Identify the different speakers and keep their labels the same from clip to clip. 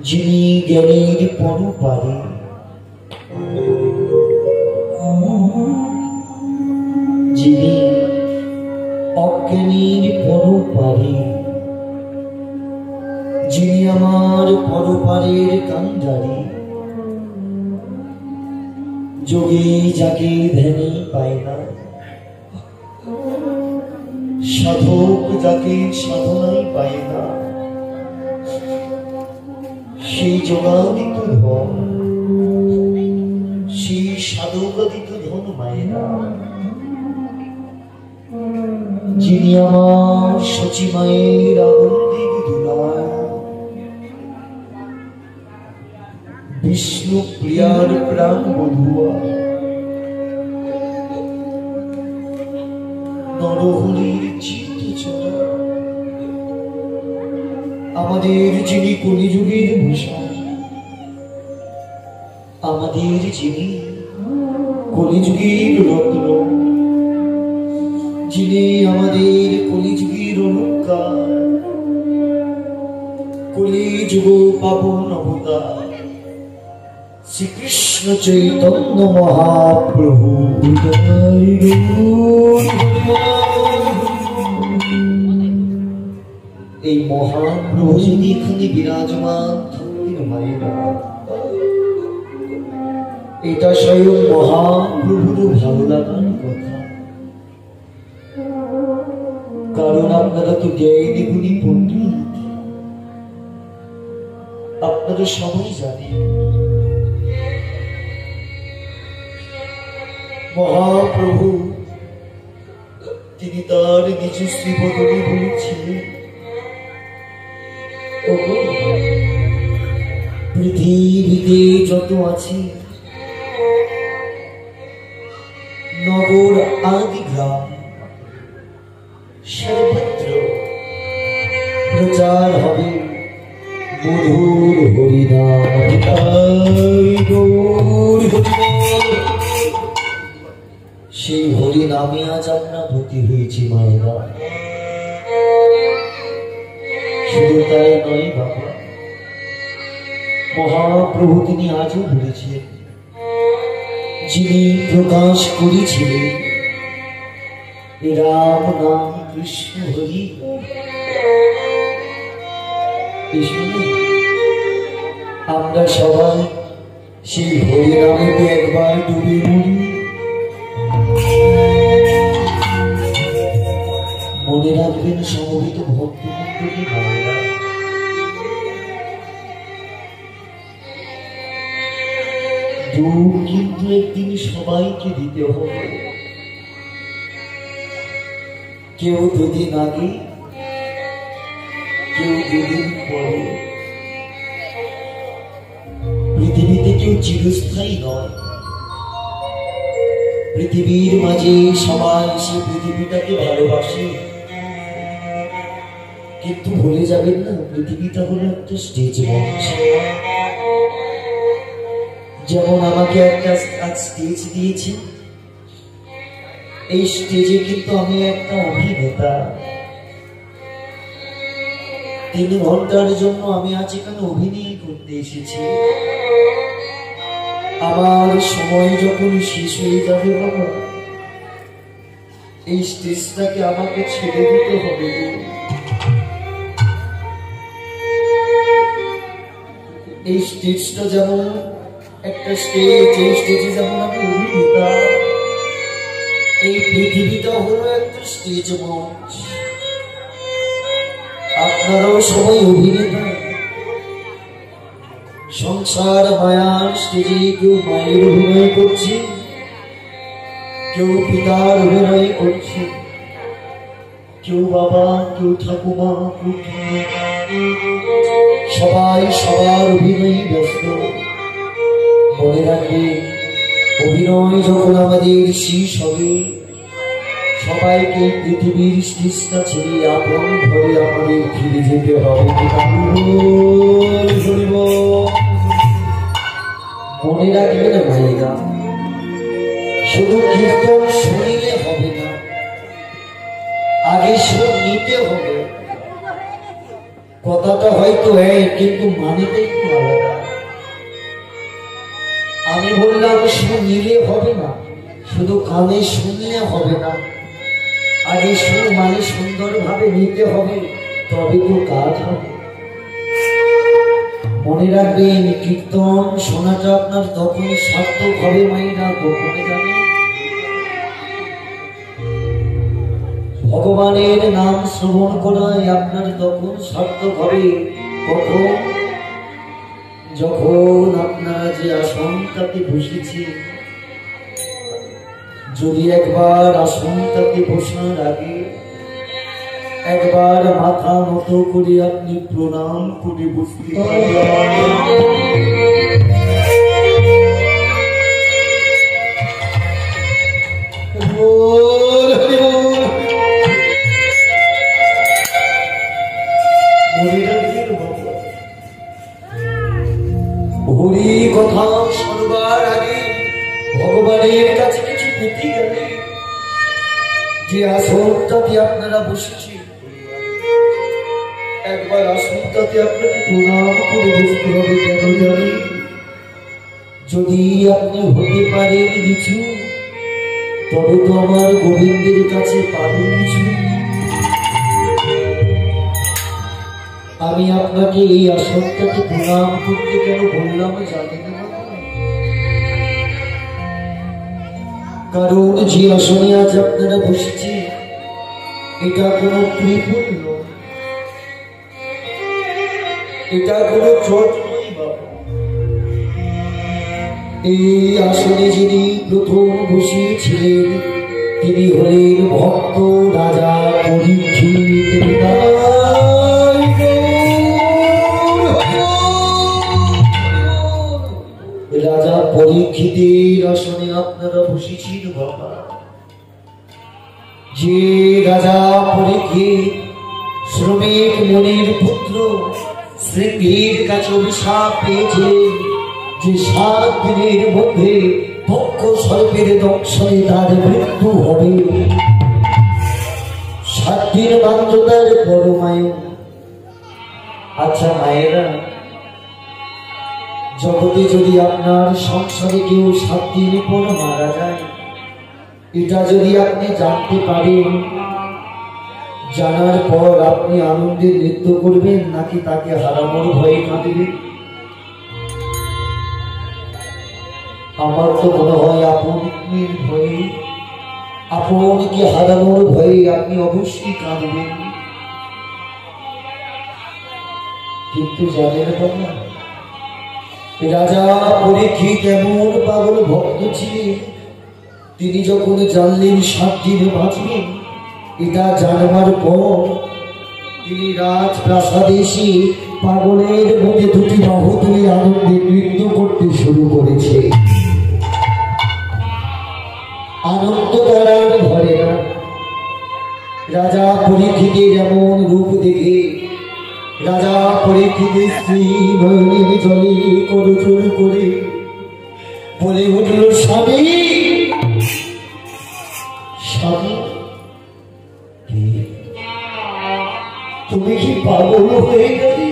Speaker 1: যিনি জ্ঞানের পরপারে, যিনি অজ্ঞানীর পরপারে, যিনি আমার পরপারের কান্ডারি, যোগে যাকে ধ্যানে পায় না, সাধক যাকে সাধনায় পায় না, সেই যোগাদিত ধন, সেই সাধকাদিত ধন মায়েরা, যিনি আমার সচি মায়ের আনন্দের দুলায়, বিষ্ণু প্রিয়ার প্রাণ বধুয়া, নরহরির চিত্ত চলা, আমাদের যিনি কলিযুগের ভূষণ, আমাদের যিনি কলিযুগের রত্ন, যিনি আমাদের কলিযুগের অলঙ্কার, কলিযুগ পাবন অবতার শ্রীকৃষ্ণ চৈতন্য মহাপ্রভু। এই মহাপ্রভু যদি এখানে বিরাজমান থাকেন মায়েরা, এটা স্বয়ং মহাপ্রভুর ভালো লাগার কথা। কারণ আপনারা তো জ্ঞানী গুণী পণ্ডিত, আপনারা সবাই জানেন মহাপ্রভু তিনি তার নিজ শ্রীবদনে বলেছিলেন, পৃথিবীতে যত আছে নগর আদি গ্রাম, সর্বত্র প্রচার হবে মধুর হরিনাম। সেই হরিনামে আজ আমরা ব্রতী হয়েছি মায়েরা। শুধু তাই নয় বাবা, মহাপ্রভু তিনি আজও বলেছেন, যিনি প্রকাশ করেছিলেন রাম নাম কৃষ্ণ হরি, আমরা সবাই সেই হরিনামেতে একবার ডুবে মরি। মনে রাখবেন সমবেত ভক্তমণ্ডলী মায়েরা, দুঃখ কিন্তু একদিন সবাইকে দিতে হবে। কেউ দুদিন আগে, কেউ দুদিন পরে। পৃথিবীতে কেউ চিরস্থায়ী নয়। পৃথিবীর মাঝে সবাই সে পৃথিবীটাকে ভালোবাসে, কিন্তু ভুলে যাবেন না পৃথিবীটা হলো একটা স্টেজ মঞ্চ। যেমন আমাকে একটা স্টেজ দিয়েছে, এই স্টেজে কিন্তু আমি একটা অভিনেতা। 3 ঘন্টার জন্য আমি আজ এখানে অভিনয় করতে এসেছি। আমার সময় যখন শেষ হয়ে যাবে বাবা, এই স্টেজটাকে আমাকে ছেড়ে দিতে হবে। এই স্টেজটা যেমন একটা স্টেজ, এই স্টেজে যেমন আমি অভিনেতা, এই পৃথিবীটা হলো একটা স্টেজ মঞ্চ। আপনারাও সবাই অভিনেতা। সংসার মায়ার স্টেজে কেউ মায়ের অভিনয় করছে, কেউ পিতার অভিনয় করছে, কেউ বাবা, কেউ ঠাকুমা, সবাই সবার অভিনয় ব্যস্ত। মনে রাখবে, অভিনয় যখন আমাদের শেষ হবে, সবাইকে পৃথিবীর স্টেজটা ছেড়ে আপন ঘরে আমাদের ফিরে যেতে হবে। মনে রাখবে না ভাইরা, শুধু কীর্তন শুনিলে হবে না, আগে সুর নিতে হবে। কথাটা হয়তো এক, কিন্তু মানেটা একটু আলাদা। আমি বললাম শুনলে হবে না, শুধু কানে শুনলে হবে না, আগে সুর মানে সুন্দরভাবে নিতে হবে, তবে তো কাজ হবে। মনে রাখবেন, কীর্তন শোনাটা আপনার তখনই সার্থক হবে মাইনা, গোপনে জানে। ভগবানের নাম শ্রবণ করায় আপনার তখন সার্থক হবে কখন? যখন আপনারা যে আসনটাতে বসেছি, যদি একবার আসনটাতে বসার আগে একবার মাথা নত করে আপনি প্রণাম করে বসতে হরি কথা শোনবার আগে ভগবানের কাছে কিছু পেতে গেলে যে আসনটাতে আপনারা বসেছি, একবার আসনটাতে আপনাকে প্রণাম করে বসতে হবে। কেন জানি, যদি আপনি হতে পারেন কিছু, তবে তো আমার গোবিন্দের কাছে পাবেন কিছু। আমি আপনাকে এই আসনটাকে প্রণাম করতে কেন বললাম জানেন না? কারণ যে আসনে আজ আপনারা বসেছি, এটা কোনো ত্রিপুর নয়, এটা কোনো চট নয় বাবা। এই আসনে যিনি প্রথম বসিয়েছিলেন, তিনি হলেন ভক্ত রাজা পরীক্ষিত। রাজা পরীক্ষিতের আসনে আপনারা বসেছেন বাবা। যে রাজা পরীক্ষিত শ্রমিক মুনির পুত্র শৃঙ্গের কাছে অভিশাপ পেয়েছে যে 7 দিনের মধ্যে পক্ষ সর্পের দংশনে তার মৃত্যু হবে। 7 দিন মাত্র তার পরমায়ু। আচ্ছা মায়েরা, জগতে যদি আপনার সংসারে কেউ 7 দিন পর মারা যায়, এটা যদি আপনি জানতে পারেন, জানার পর আপনি আনন্দের নৃত্য করবেন নাকি তাকে হারানোর ভয়ে কাঁদবেন? আমার তো মনে হয় আপনের ভয়ে, আপনকে হারানোর ভয়ে আপনি অবশ্যই কাঁদবেন। কিন্তু জানেন বাবা, রাজা পরীক্ষিত এমন পাগল ভক্ত ছিলেন, তিনি যখন জানলেন 7 দিন বাঁচবেন, এটা জানবার পর তিনি রাজপ্রাসাদে এসে পাগলের মধ্যে 2টি বাহু তুলে আনন্দে নৃত্য করতে শুরু করেছে। আনন্দ তার ধরে না। রাজা পরীক্ষিতের এমন রূপ দেখে রাজা পরীক্ষিতের স্ত্রী নয়নের জলে করজোড় করে বলে উঠল, স্বামী স্বামী, তুমি কি পাগল হয়ে গেলে?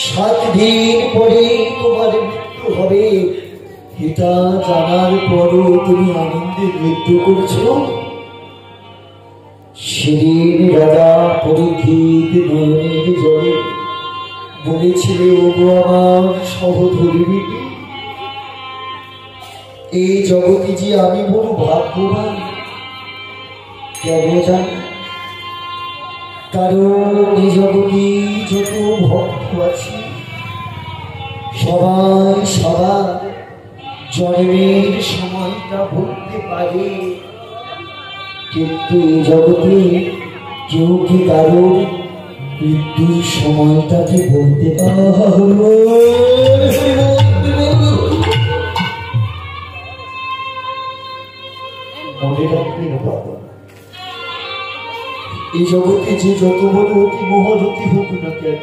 Speaker 1: 7 দিন পরে তোমার মৃত্যু হবে, এটা জানার পরও তুমি আনন্দে নৃত্য করছো? সেদিন রাজা পরীক্ষিত নয়নের জলে বলেছিলে, ওগো আমার সহধর্মিণী, এই জগতে যে আমি বড় ভাগ্যবান। কেন জানি? কারণ এই জগতে যত ভক্ত আছে, সবাই সবার জন্মের সময়টা বলতে পারে, কিন্তু এই জগতে কেউ কি কারোর মৃত্যুর সময়টাকে বলতে পারে? মনে রাখবেন বাবা, এই জগতে যে যত বড় অতি মহরতি হোক না কেন,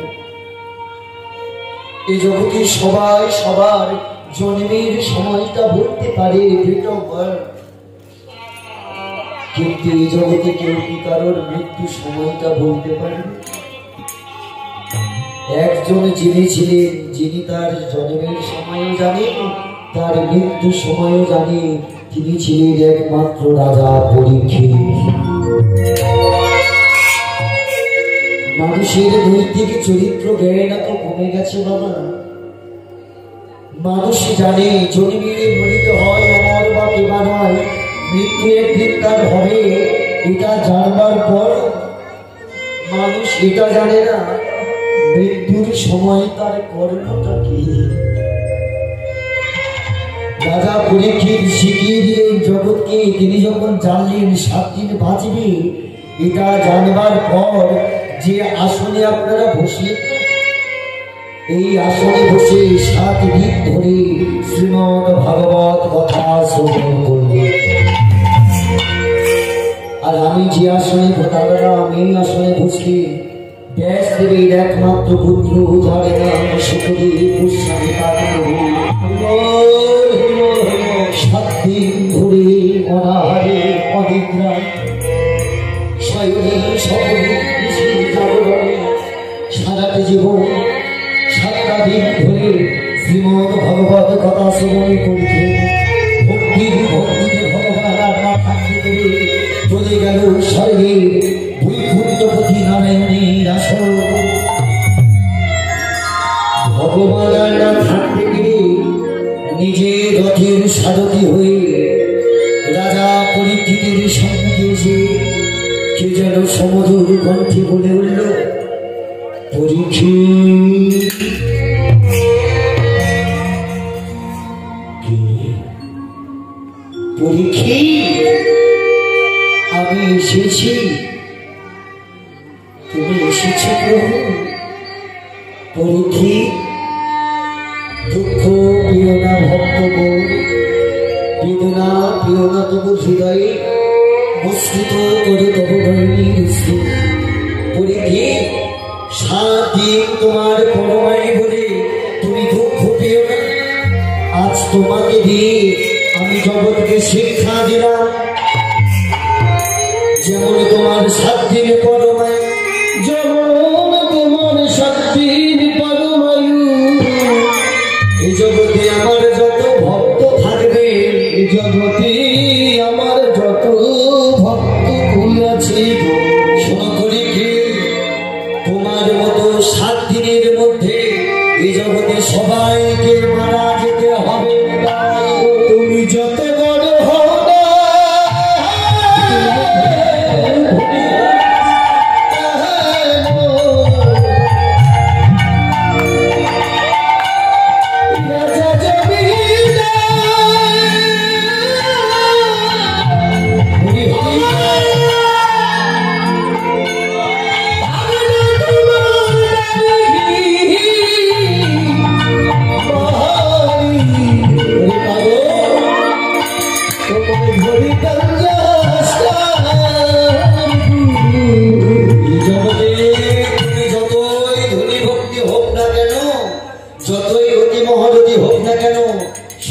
Speaker 1: এই জগতে সবাই সবার জন্মের সময়টা বলতে পারে, কিন্তু এই জগতে কেউ কি কারোর মৃত্যু সময়টা বলতে পারে? একজন যিনি ছিলেন, যিনি তার জন্মের সময়ও জানেন, তার মৃত্যুর সময়ও জানেন, তিনি ছিলেন একমাত্র রাজা পরীক্ষিত। মানুষের নৈতিক চরিত্র জ্ঞান এত কমে গেছে বাবা। মানুষ জানে জন্মিলে মরিতে হয়, অমর বা কেবা নয়, মৃত্যু একদিন তার হবে। এটা জানবার পর মানুষ এটা জানে না মৃত্যুর সময় তার কর্মটা কি। রাজা পরীক্ষিত শিখিয়ে দিলেন জগৎকে। তিনি যখন জানলেন 7 দিন বাঁচবে, এটা জানবার পর যে আসনে আপনারা বসলেন, এই আসনে বসে 7 দিন ধরে শ্রীমদ ভাগবত কথা শ্রবণ করলেন। আর আমি যে আসনে ভোটারা, আমি আসনে বসলে ব্যাসদেবের একমাত্র পুত্র যার নাম সুখদেব গোস্বামী, 7 দিন ধরে অনাহারে অনিদ্রায় শয়নে স্বপ্নে জাগরণে সারাটি জীবন 7টা দিন ধরে শ্রীমদ ভগবত কথা শ্রবণ করছে। ভক্তিতে ভগবান আর মাথা করে চলে গেল স্বর্গে বৈকুণ্ঠপতি নারায়ণের আসন। ভগবান আর না থাকতে গিয়ে নিজে রথের সারথি হয়ে রাজা পরীক্ষিতের সম্মুখে এসে কে যেন সমধুর কণ্ঠে বলে উঠল, পরীক্ষিত আমি এসেছি। তুমি এসেছ প্রভু। পরীক্ষিত দুঃখ প্রিয় না ভক্ত বোন, বেদনা প্রিয় না তবু হৃদয়ে মস্কৃত করে তবু ধরণী। পরীক্ষিত 7 দিন তোমার পরমাই বলে তুমি দুঃখ পেও না। আজ তোমাকে দিয়ে আমি জগৎকে শিক্ষা দিলাম, যেমন তোমার 7 দিন পরমাই, যেমন তোমার 7 দিন পরমায়ু। এই জগতে আমার যত ভক্ত থাকবে, এই জগতে আমার যত ভক্ত আছে, শোনো পরীক্ষিত, তোমার মতো 7 দিনের মধ্যে এই জগতে সবাইকে মারা যেতে হবে। তুমি যত বড় হও না,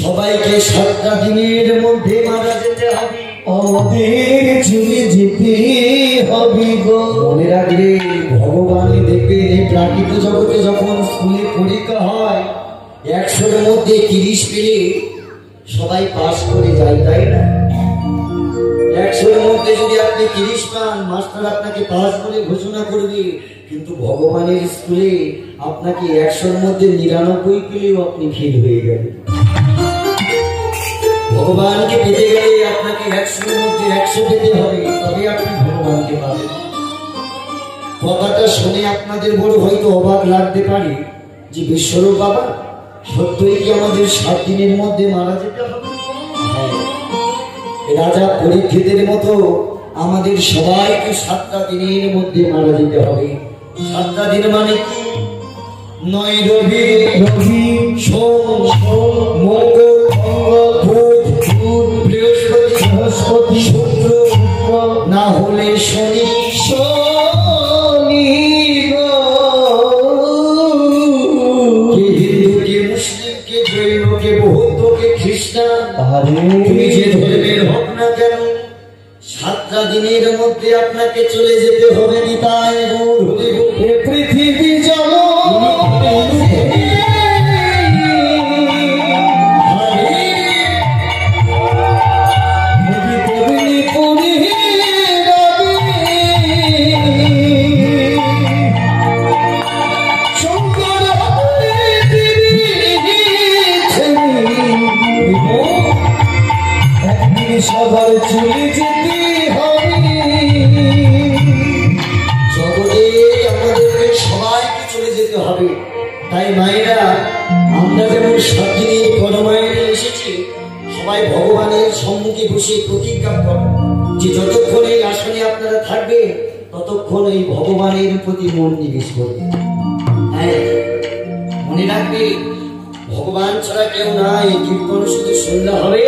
Speaker 1: সবাইকে 7টা দিনের মধ্যে মারা যেতে হবে। আমাদের চলে যেতে হবে গো। মনে রাখবে, ভগবান দেখবে প্রাকৃত জগতে যখন স্কুলে পরীক্ষা হয় 100-এর মধ্যে 30 পেলে সবাই পাস করে যায়, তাই না? 100-এর মধ্যে যদি আপনি 30 পান, মাস্টার আপনাকে পাস বলে ঘোষণা করবে। কিন্তু ভগবানের স্কুলে আপনাকে 100-এর মধ্যে 99 পেলেও আপনি ফেল হয়ে যাবেন। ভগবানকে পেতে গেলে আপনাকে 100-এর মধ্যে 100 পেতে হবে, তবে আপনি ভগবানকে পাবেন। কথাটা শুনে আপনাদের বড় হয়তো অবাক লাগতে পারে যে বিশ্বরূপ বাবা, সত্যই কি আমাদের 7 দিনের মধ্যে মারা যেতে হবে? রাজা পরীক্ষিতের মতো আমাদের সবাইকে 7টা দিনের মধ্যে মারা যেতে হবে। 7টা দিন মানে কি? 9 রবি, সোম, মঙ্গল, বুধ, বৃহস্পতি, শুক্র, না হলে শনি। কে হিন্দু, কে মুসলিম, কে জৈন, কে বৌদ্ধ, কে খ্রিস্টান, তুমি যে ধর্মের হোক না কেন, 7টা দিনের মধ্যে আপনাকে চলে যেতে হবে। নিতাই গৌর পৃথিবী যেমন যে যতক্ষণ এই আসনে আপনারা থাকবে ততক্ষণ এই ভগবানের প্রতি মন নিবেশ করবে। হ্যাঁ, মনে রাখবে ভগবান ছাড়া কেউ নাই, কীর্তন শুধু শুনলে হবে।